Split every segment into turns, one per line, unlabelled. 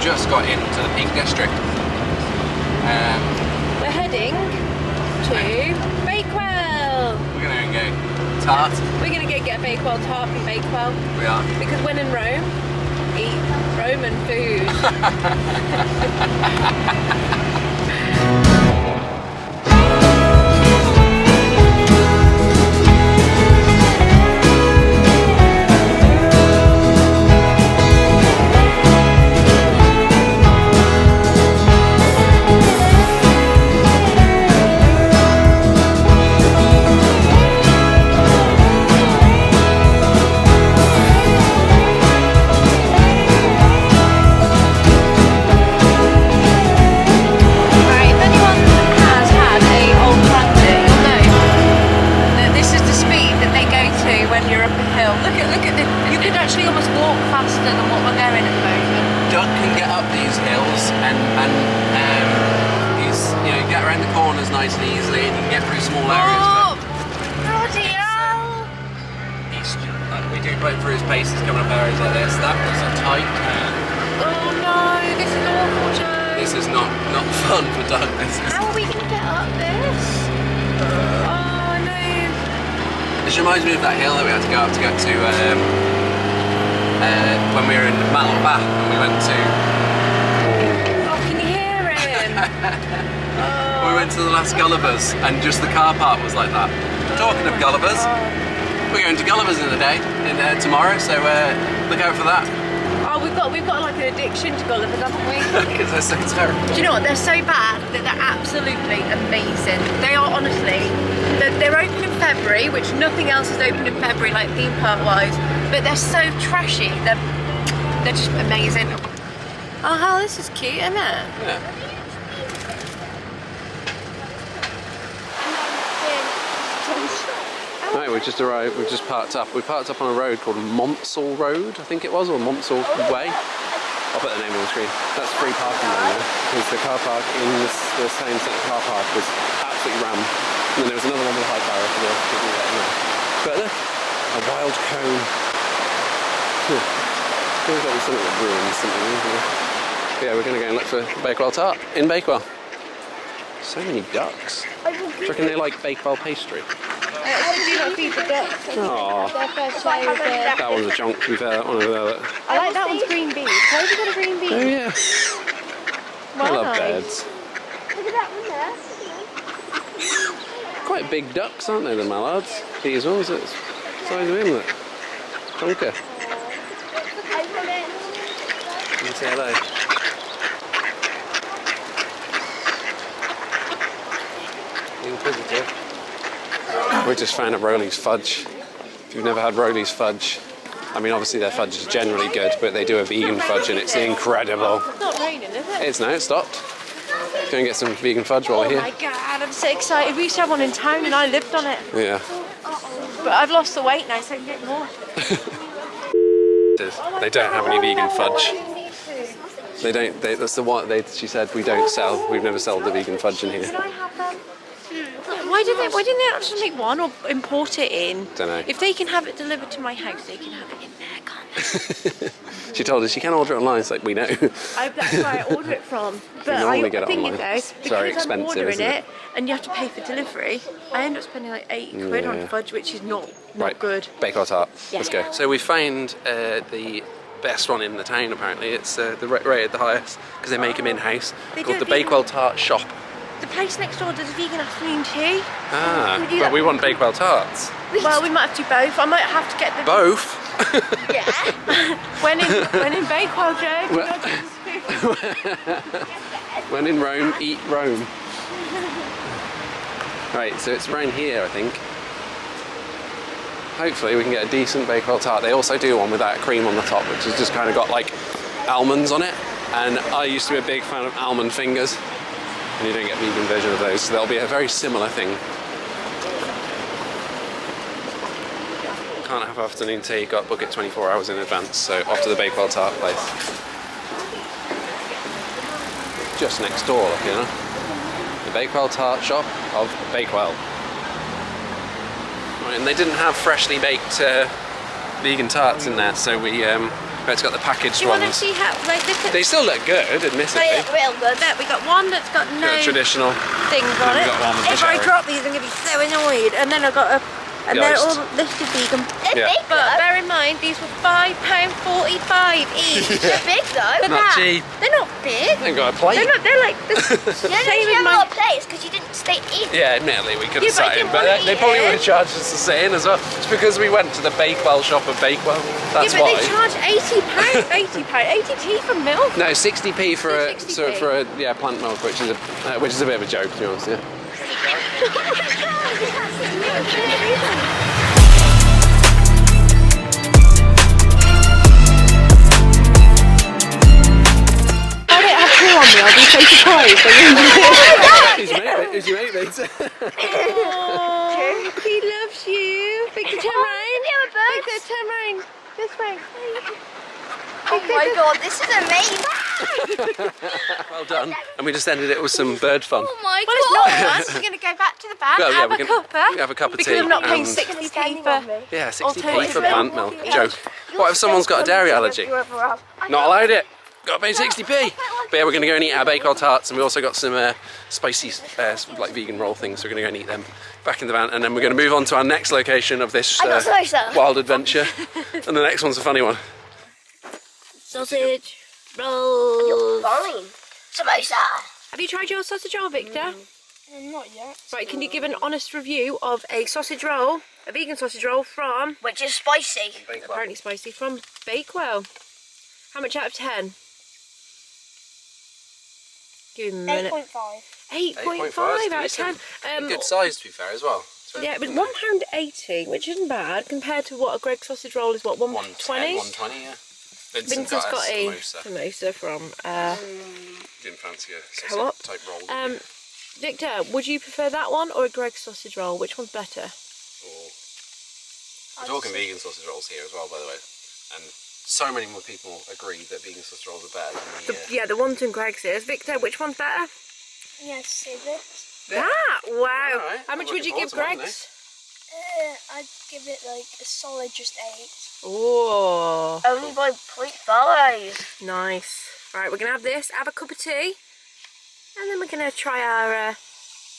just got into the Peak District.
We're heading to Bakewell.
We're going to go tart.
We're going to go get a Bakewell tart from Bakewell.
We are.
Because when in Rome, eat Roman food.
Nice and easily, and you can get through small areas.
Bloody hell!
We do break through his paces coming up areas like this. That was a tight turn.
Oh no, this is awful, Joe.
This is not fun for Doug.
How are we going to get up this? Oh no.
This reminds me of that hill that we had to go up to get to when we were in Bath and we went to.
Oh, can you hear him?
We went to the last Gulliver's and just the car park was like that. Talking of Gulliver's, we're going to Gulliver's in the day, tomorrow, so look out for that.
Oh, we've got like an addiction to Gulliver's, haven't we?
Because they're so terrible.
Do you know what? They're so bad that they're absolutely amazing. They are honestly, they're open in February, which nothing else is open in February, like theme park wise, but they're so trashy. They're just amazing. Oh, this is cute, isn't it?
Yeah. Right, we've just arrived, we've just parked up. We parked up on a road called Monsall Road, I think it was, or Monsall Way. I'll put the name on the screen. That's free parking down there, because the car park in the same centre car park was absolutely rammed. And then there was another one with a high barrier for the people getting there. But look, a wild cone. Feels like there's something that ruins something, isn't it? But yeah, we're going to go and look for Bakewell tart in Bakewell. So many ducks. Do you reckon they like Bakewell pastry? Aww. That one's a chunk, to be fair, that one over there.
I like that one's green beans. Why have you got a green bean?
Oh yeah. I love birds.
Look at that one there.
Quite big ducks, aren't they, the mallards? These ones, it's the size of him, look. Chunker. You can say hello. Inquisitive. We just found a Rowley's fudge. If you've never had Rowley's fudge, I mean obviously their fudge is generally good, but they do a vegan fudge and it's incredible.
It's not raining, is it?
It stopped. Go and get some vegan fudge while we're here.
Oh my god, I'm so excited. We used to have one in town and I lived on it.
Yeah.
But I've lost the weight now, so I can get more.
They don't have any vegan fudge. They don't. That's the one. She said we don't sell. We've never sold the vegan fudge in here.
Can I have them? Why didn't they not just make one or import it in?
Don't know.
If they can have it delivered to my house, they can have it in there, can't they?
She told us you can order it online. It's like we know.
That's where I order it from. But
You normally get it
thing
online.
is though,
It's very
because I'm
expensive,
ordering
isn't
it and you have to pay for delivery, I end up spending like £8 on fudge, which is not good.
Bakewell tart.
Yeah.
Let's go. So we found the best one in the town. Apparently, it's rated the highest because they make them in house.
They
Called
do
the
it vegan.
Bakewell Tart Shop.
The place next door does vegan afternoon tea.
Ah,
Can we do
but
that?
we want Bakewell tarts.
Well, we might have to do both. I might have to get the
Both.
Yeah. when in Bakewell, Joe.
When in Rome, eat Rome. Right, so it's around here, I think. Hopefully we can get a decent Bakewell tart. They also do one with that cream on the top, which has just kind of got like almonds on it. And I used to be a big fan of almond fingers. And you don't get a vegan version of those, so there'll be a very similar thing. Can't have afternoon tea, got to book it 24 hours in advance, so off to the Bakewell tart place. Just next door, look, you know. The Bakewell tart shop of Bakewell. Right, and they didn't have freshly baked vegan tarts in there, so we But it's got the packaged
Do you want to
ones.
see how, like, look at...
They still look good, admittedly.
They look real good. Look, we got one that's got no
Got a traditional.
things on
We've
it.
got one with the
If I
cherry.
drop these, I'm going to be so annoyed. And then I've got a... And they're
Ghost.
all listed vegan.
They're big
But
though.
bear in mind, these were £5.45 each.
They're big though.
But
Not
that,
cheap.
they're not big.
They ain't got a plate.
They're like the
Yeah,
same
you
as
have a
my...
lot of plates because you didn't stay in.
Yeah, admittedly, we could
Yeah,
have
but I
sat in,
didn't
but
wanna
they
eat
probably
it.
would have charged us to sit in as well. It's because we went to the Bakewell shop of Bakewell. That's
yeah, but
why.
they charge £80, £80p for milk.
No, 60p for a
60p.
plant milk, which is a bit of a joke, to be honest. Yeah.
I don't have two on me, I'll be so surprised.
Who's your mate, mate?
Oh, he loves you. Victor, turn round. Victor, turn round. This way.
Oh my god, this is amazing.
Well done. And we just ended it with some bird fun.
Oh my
Well, it's not
god.
fun. We're going to go back to the van,
Well, yeah,
have
we
a
can
cuppa.
have a cup of
because
tea
I'm not paying
and-
60p for...
Yeah, 60p
Alternative
for
milk.
plant milk. Joke. What if someone's got a dairy allergy? Not allowed it. Got to pay 60p. But yeah, we're going to go and eat our Bakewell tarts, and we also got some spicy, like vegan roll things. So we're going to go and eat them back in the van, and then we're going to move on to our next location of this
I got samosa.
wild adventure. And the next one's a funny one.
Sausage rolls.
Fine. Samosa.
Have you tried your sausage roll, Victor?
Not yet.
Right, can you give an honest review of a sausage roll, a vegan sausage roll from,
Which is spicy.
apparently spicy, from Bakewell? How much out of 10? Give him a minute.
8.5.
8.5 out of 10.
Good size, to be fair, as well.
Yeah, it was £1.80, which isn't bad compared to what a Greggs sausage roll is. What, 120?
120, yeah.
Vincent's got a samosa from
Didn't fancy a
Co-op.
type roll.
Victor, would you prefer that one or a Greggs sausage roll? Which one's better?
We're talking vegan sausage rolls here as well, by the way. And so many more people agree that vegan sausage rolls are better than the...
Yeah, the ones in Greggs is. Victor, which one's better?
Yeah, civet.
That? Wow.
Alright,
How
I'm
much would you
looking
give
forward to one,
Greggs?
I'd give it like a solid just 8.
Oh,
Only by 0.5.
nice. Right, we're going to have this, have a cup of tea, and then we're going to try our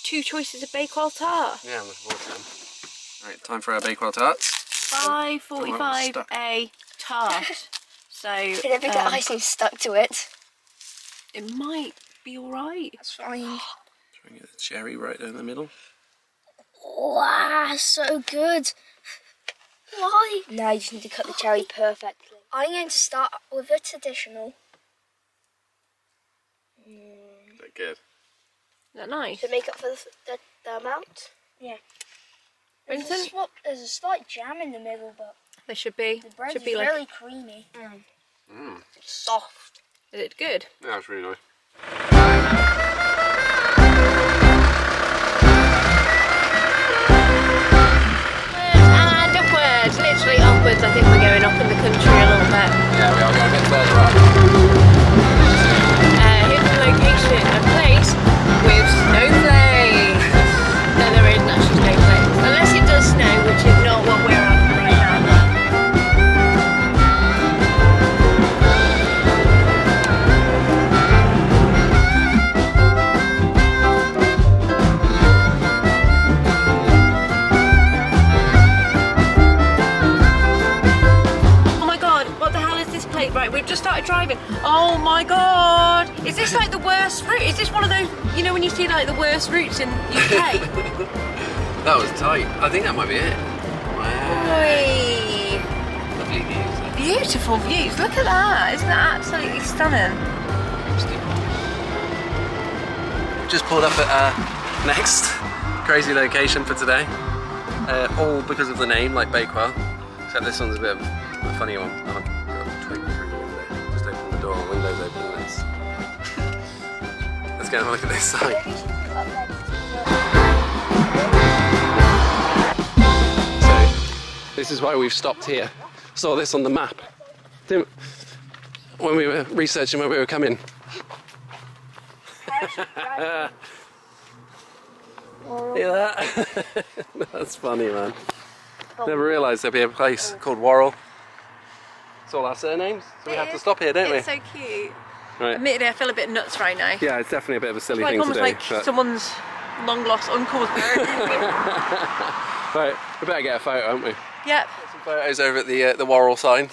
2 choices of Bakewell tart.
Yeah, I'm looking forward to them. Right, time for our Bakewell tarts.
£5.45 a tart. So
Did ever get icing stuck to it?
it might be alright.
That's fine.
Try and get the cherry right down the middle.
Wow, so good. Why? Now you just need to cut the cherry perfectly. I'm going to start with a traditional.
Is that good?
Is that nice?
To make up for the amount? Yeah.
Vincent?
There's a slight jam in the middle, but
There should be.
the bread
Should
is
be like.
really creamy. It's soft.
Is it good?
Yeah, it's really nice.
And upwards, literally upwards. I think we're going up in the country a little bit.
Yeah, we are going a bit further up.
Here's the location, a place with snowflakes. No, there isn't actually snowflakes. Unless it does snow, which is not what we're on right now. Oh my god, what the hell is this place? Right, we've just started driving. Oh my god! Is this like the worst route? Is this one of those, you know when you see like the worst routes in UK?
That was tight. I think that might be it. Wow.
Oi.
Lovely views.
Beautiful views, look at that. Isn't that absolutely stunning?
Just pulled up at our next crazy location for today. All because of the name, like Bakewell. Except this one's a bit of a funny one. I've got a twig through the window. Just open the door, window's open. Let's go and have a look at this side. So, this is why we've stopped here. Saw this on the map. When we were researching where we were coming. Hear that? That's funny, man. Never realised there'd be a place called Worrell. It's all our surnames, so we have to stop here, don't we?
It's so cute.
Right.
Admittedly, I feel a bit nuts right now.
Yeah, it's definitely a bit of a silly
Like
thing to
almost
do.
like
but-
someone's long lost uncle's parent.
Right, we better get a photo, haven't we?
Yep.
Some photos over at the Worrell sign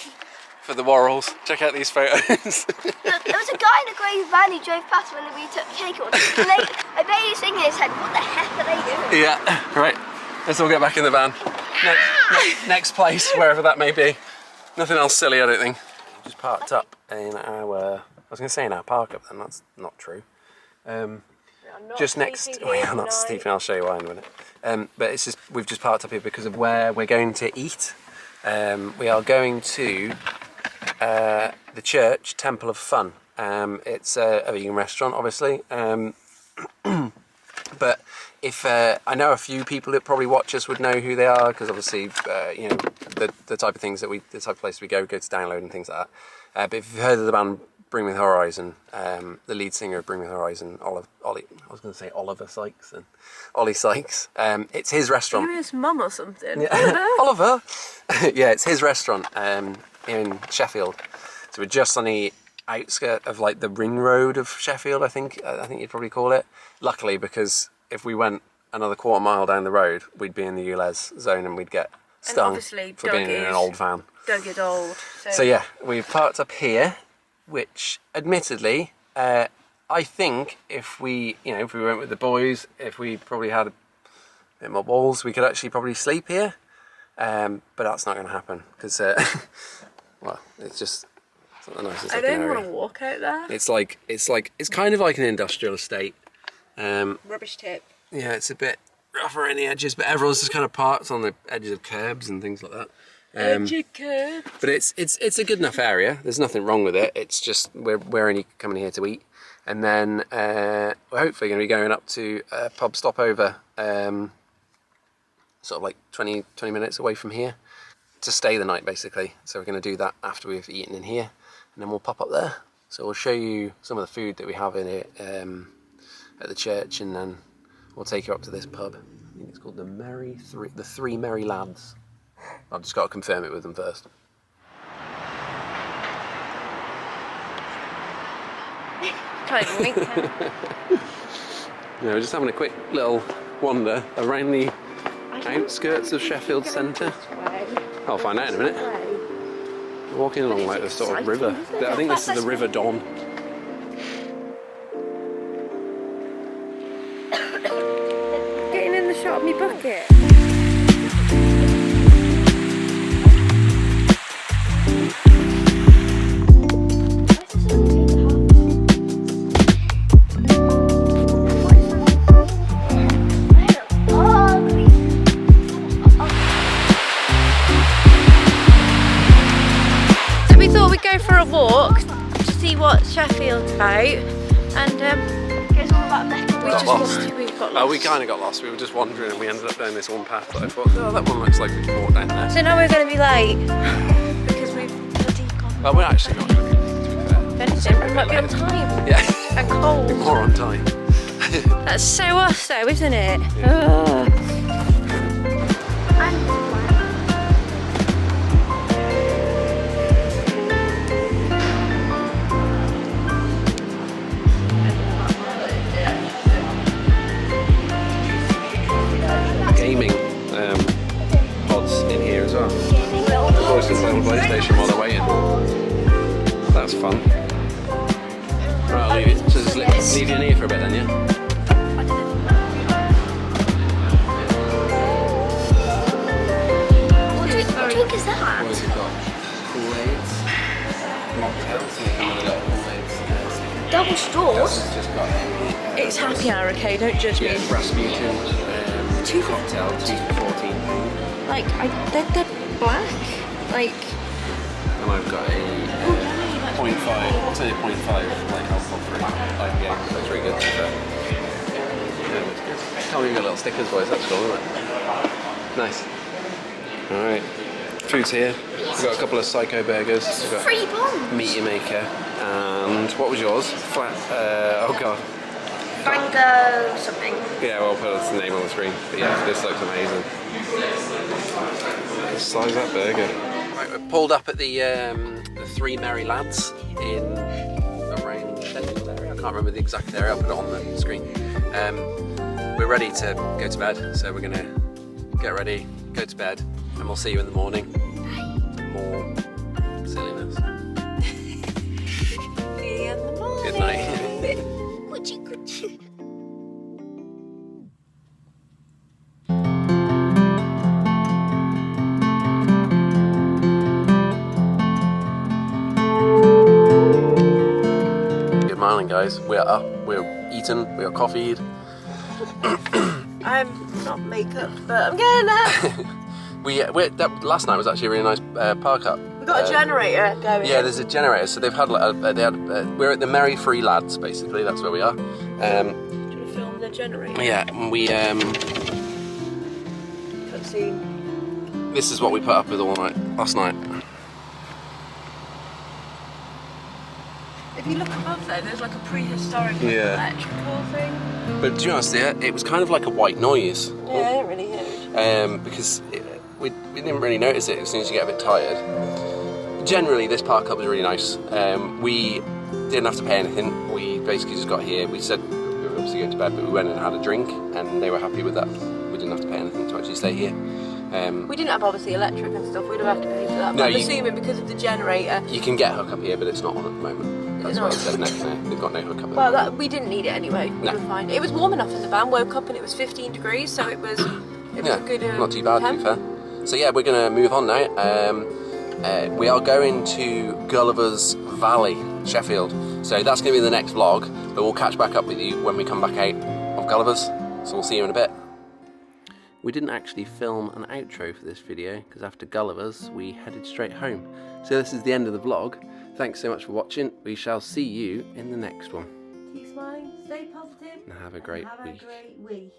for the Worrells. Check out these photos.
Look, there was a guy in a grey van who drove past when we took cake on. I bet he's thinking in his head, what the heck are they doing?
Yeah, right. Let's all get back in the van. Next place, wherever that may be. Nothing else silly, I don't think. Just parked up in our, I was going to say in our park up then, that's not true. Just next, we are not sleeping, I'll show you why in a minute. But it's just, we've just parked up here because of where we're going to eat. We are going to the church, Temple of Fun. It's a vegan restaurant, obviously. But if I know a few people that probably watch us would know who they are, because obviously, you know, the type of things that the type of place we go to download and things like that. But if you've heard of the band Bring Me the Horizon, the lead singer of Bring Me the Horizon, Oliver Sykes and Ollie Sykes. It's his restaurant.
Maybe his mum or something.
Yeah. Oliver. Yeah, it's his restaurant here in Sheffield. So we're just on the outskirt of like the ring road of Sheffield, I think you'd probably call it. Luckily, because if we went another quarter mile down the road, we'd be in the ULEZ zone and we'd get stung for being in an old van.
Doug is old.
So yeah, we've parked up here, which admittedly, I think if we went with the boys, if we probably had a bit more balls, we could actually probably sleep here. But that's not going to happen because, well, it's not the nicest
I
looking
don't
area.
want to walk out there.
It's kind of like an industrial estate.
Rubbish tip.
Yeah, it's a bit rougher in the edges, but everyone's just kind of parked on the edges of curbs and things like that. But it's a good enough area. There's nothing wrong with it. It's just we're only coming here to eat, and then we're hopefully going to be going up to a pub stopover, sort of like 20 minutes away from here, to stay the night basically. So we're going to do that after we've eaten in here, and then we'll pop up there. So we'll show you some of the food that we have in it at the church, and then we'll take you up to this pub. I think it's called the Three Merry Lads. I've just got to confirm it with them first.
Can't even wink.
Yeah, we're just having a quick little wander around the outskirts of Sheffield Centre. I'll find out in a minute. We're walking along like the sort of river. I think this is the River Don.
Getting in the shot of me bucket. So we thought we'd go for a walk to see what Sheffield's about, and
It's all about metal.
we got lost.
Oh, we kind of got lost. We were just wandering and we ended up down this one path that I thought, oh, that one looks like we can walk down there.
So now we're going to be late because we've bloody gone.
Well, we're actually not going to be fair.
If anything, we might be on time
Yeah,
and cold.
more on time.
That's so us though, isn't it?
Gaming pods in here as well. We've always been playing PlayStation while they're waiting. That's fun. Right, I'll leave it. So just leave you in here for a bit then, yeah?
What drink is that?
Boys have got Kool-Aids, mocktails, and they come with a little Kool-Aids.
Double straws?
It's just got
It's happy hour, okay? Don't judge me.
yeah, Rasputin cocktail, 2 for 14.
Like, they're black. Like,
And I've got a 0.5, I'll say a 0.5 like alcohol free IPA. That's really good. Yeah, that's good. Oh, we got little stickers, boys. That's cool, isn't it? Nice. All right. Food's here. We've got a couple of Psycho burgers. We've got
Free bomb.
Meaty Maker. And what was yours? Oh god.
Mango something.
Yeah, well, I'll put the name on the screen. But yeah, this looks amazing. The size of that burger. Right, we're pulled up at the three merry lads in around Sheffield area. I can't remember the exact area, I'll put it on the screen. We're ready to go to bed, so we're going to get ready, go to bed, and we'll see you in the morning for more silliness.
See you in the morning.
Good night. Good morning, guys. We're up, we're eating, we got coffeeed.
I'm not makeup, but I'm getting there.
Last night was actually a really nice park up.
We've got a generator going.
Yeah, there's a generator. So they've had we're at the Merry Free Lads, basically. That's where we are.
Do you want to film the generator?
Yeah, and we
Cutscene.
this is what we put up with all night last night.
If you look above there, there's like a prehistoric electrical thing.
But to be honest, it was kind of like a white noise.
Yeah, it really is.
Because we didn't really notice it as soon as you get a bit tired. Generally, this park up was really nice. We didn't have to pay anything. We basically just got here. We said we were obviously going to bed, but we went and had a drink, and they were happy with that. We didn't have to pay anything to actually stay here.
We didn't have obviously electric and stuff. We'd have had to pay for that.
No,
but I'm assuming because of the generator.
You can get a hook up here, but it's not on at the moment. That's why I said no. They've got no hook up.
Well, we didn't need it anyway. We were fine. It was warm enough in the van. Woke up and it was 15 degrees, so it was a good.
Not too bad, to be fair. So yeah, we're gonna move on now. We are going to Gulliver's Valley, Sheffield. So that's gonna be the next vlog, but we'll catch back up with you when we come back out of Gulliver's. So we'll see you in a bit. We didn't actually film an outro for this video because after Gulliver's we headed straight home. So this is the end of the vlog. Thanks so much for watching. We shall see you in the next one.
Keep smiling, stay positive,
And have a great week.
week.